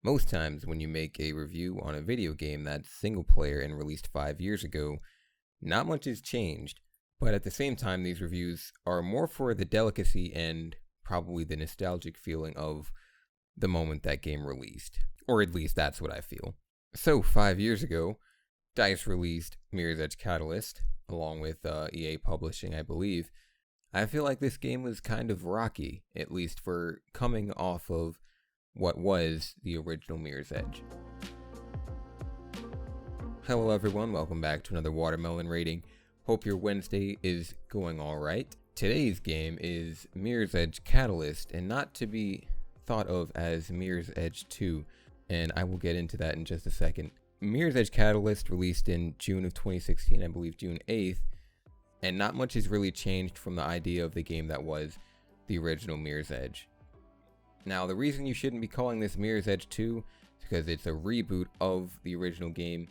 Most times when you make a review on a video game that's single player and released 5 years ago, not much has changed, but at the same time these reviews are more for the delicacy and probably the nostalgic feeling of the moment that game released, or at least that's what I feel. So 5 years ago, DICE released Mirror's Edge Catalyst, along with EA Publishing, I believe. I feel like this game was kind of rocky, at least for coming off of what was the original Mirror's Edge. Hello everyone, welcome back to another Watermelon rating. Hope your Wednesday is going alright. Today's game is Mirror's Edge Catalyst, and not to be thought of as Mirror's Edge 2, and I will get into that in just a second. Mirror's Edge Catalyst released in June of 2016, I believe June 8th, and not much has really changed from the idea of the game that was the original Mirror's Edge. Now, the reason you shouldn't be calling this Mirror's Edge 2 is because it's a reboot of the original game.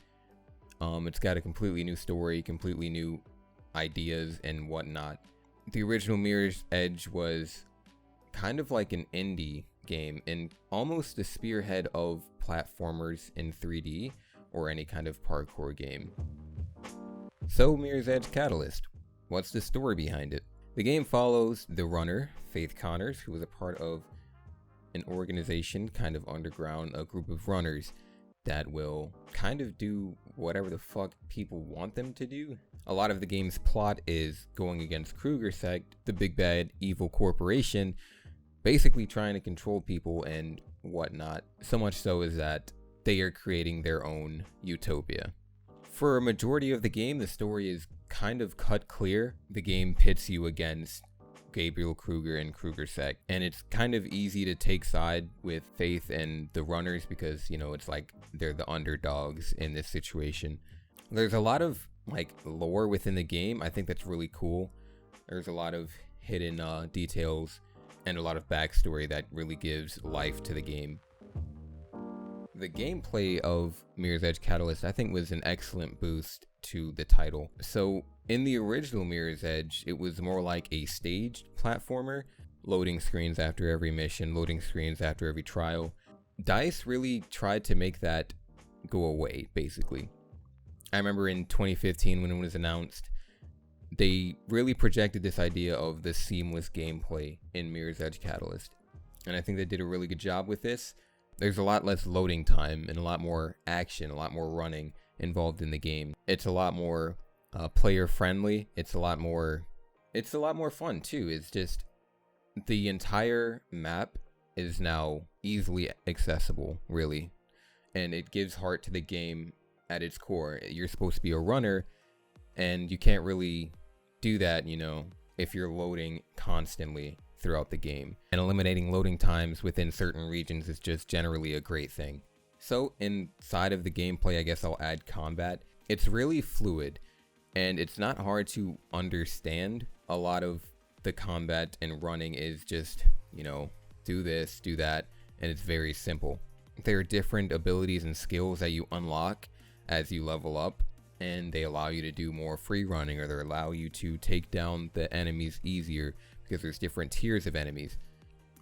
It's got a completely new story, completely new ideas and whatnot. The original Mirror's Edge was kind of like an indie game and almost the spearhead of platformers in 3D or any kind of parkour game. So, Mirror's Edge Catalyst. What's the story behind it? The game follows the runner, Faith Connors, who was a part of an organization, kind of underground, a group of runners that will kind of do whatever the fuck people want them to do. A lot of the game's plot is going against Kruger Sect, the big bad evil corporation, basically trying to control people and whatnot. So much so is that they are creating their own utopia. For a majority of the game, the story is kind of cut clear. The game pits you against Gabriel Kruger and Kruger Sect, and it's kind of easy to take side with Faith and the runners because, you know, it's like they're the underdogs in this situation. There's a lot of like lore within the game. I think that's really cool. There's a lot of hidden details and a lot of backstory that really gives life to the game. The gameplay of Mirror's Edge Catalyst, I think, was an excellent boost to the title. So in the original Mirror's Edge, it was more like a staged platformer, loading screens after every mission, loading screens after every trial. DICE really tried to make that go away, basically. I remember in 2015 when it was announced, they really projected this idea of the seamless gameplay in Mirror's Edge Catalyst. And I think they did a really good job with this. There's a lot less loading time and a lot more action, a lot more running involved in the game. It's a lot more player friendly. It's a lot more fun too. It's just the entire map is now easily accessible, really, and it gives heart to the game at its core. You're supposed to be a runner, and you can't really do that, you know, if you're loading constantly throughout the game. And eliminating loading times within certain regions is just generally a great thing. So inside of the gameplay, I guess I'll add combat. It's really fluid and it's not hard to understand. A lot of the combat and running is just, you know, do this, do that, and it's very simple. There are different abilities and skills that you unlock as you level up, and they allow you to do more free running, or they allow you to take down the enemies easier because there's different tiers of enemies,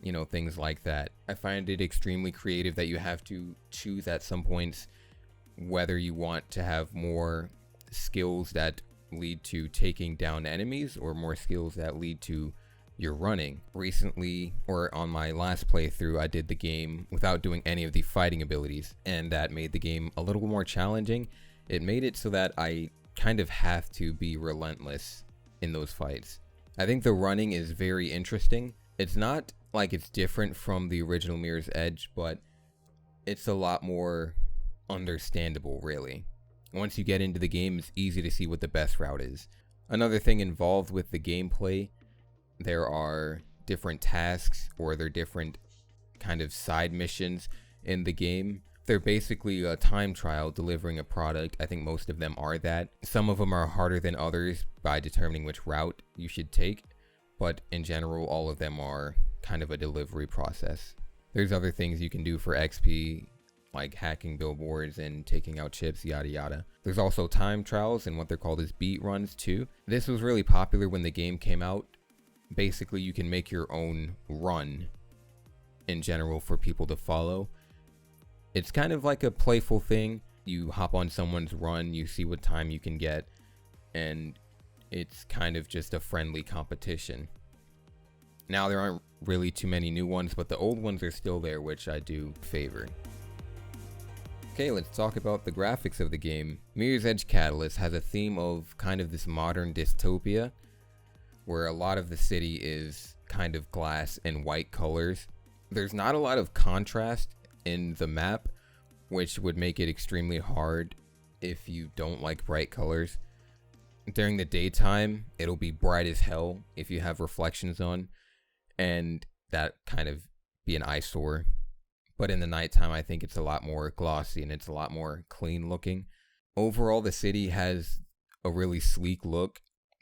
you know, things like that. I find it extremely creative that you have to choose at some points whether you want to have more skills that lead to taking down enemies or more skills that lead to your running. Recently, or on my last playthrough, I did the game without doing any of the fighting abilities, and that made the game a little more challenging. It made it so that I kind of have to be relentless in those fights. I think the running is very interesting. It's not like it's different from the original Mirror's Edge, but it's a lot more understandable, really. Once you get into the game, it's easy to see what the best route is. Another thing involved with the gameplay, there are different tasks, or there are different kind of side missions in the game. They're basically a time trial delivering a product. I think most of them are that. Some of them are harder than others by determining which route you should take, but in general, all of them are kind of a delivery process. There's other things you can do for XP, like hacking billboards and taking out chips, yada yada. There's also time trials and what they're called as beat runs too. This was really popular when the game came out. Basically, you can make your own run in general for people to follow. It's kind of like a playful thing. You hop on someone's run, you see what time you can get, and it's kind of just a friendly competition. Now, there aren't really too many new ones, but the old ones are still there, which I do favor. Okay, let's talk about the graphics of the game. Mirror's Edge Catalyst has a theme of kind of this modern dystopia, where a lot of the city is kind of glass and white colors. There's not a lot of contrast in the map, which would make it extremely hard if you don't like bright colors. During the daytime, it'll be bright as hell if you have reflections on, and that kind of be an eyesore. But in the nighttime, I think it's a lot more glossy and it's a lot more clean looking. Overall, the city has a really sleek look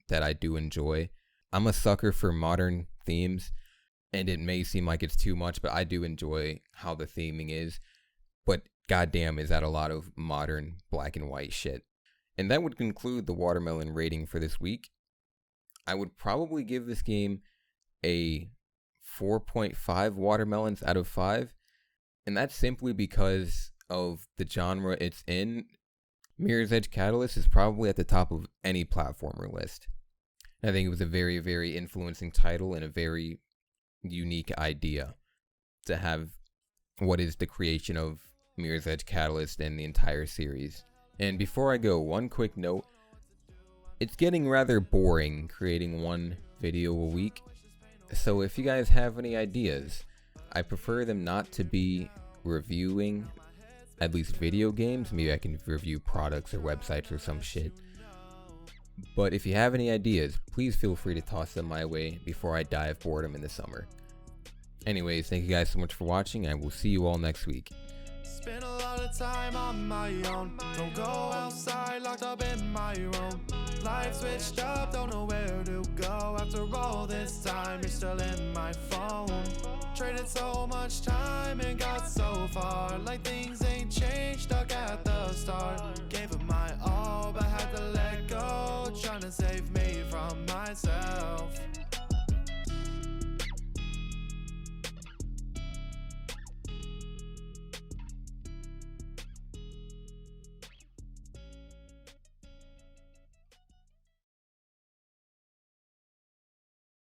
that I do enjoy. I'm a sucker for modern themes, and it may seem like it's too much, but I do enjoy how the theming is. But goddamn, is that a lot of modern black and white shit. And that would conclude the watermelon rating for this week. I would probably give this game a 4.5 watermelons out of 5. And that's simply because of the genre it's in. Mirror's Edge Catalyst is probably at the top of any platformer list. I think it was a very, very influencing title and a very unique idea to have what is the creation of Mirror's Edge Catalyst and the entire series. And before I go, one quick note. It's getting rather boring creating one video a week. So if you guys have any ideas, I prefer them not to be reviewing at least video games. Maybe I can review products or websites or some shit. But if you have any ideas, please feel free to toss them my way before I die of boredom in the summer. Anyways, thank you guys so much for watching. I will see you all next week. Spend a lot of time on my own. Don't go outside, locked up in my room. Life switched up, don't know where to go. After all this time, you're still in my phone. Traded so much time and got so far. Like things ain't changed, stuck at the start.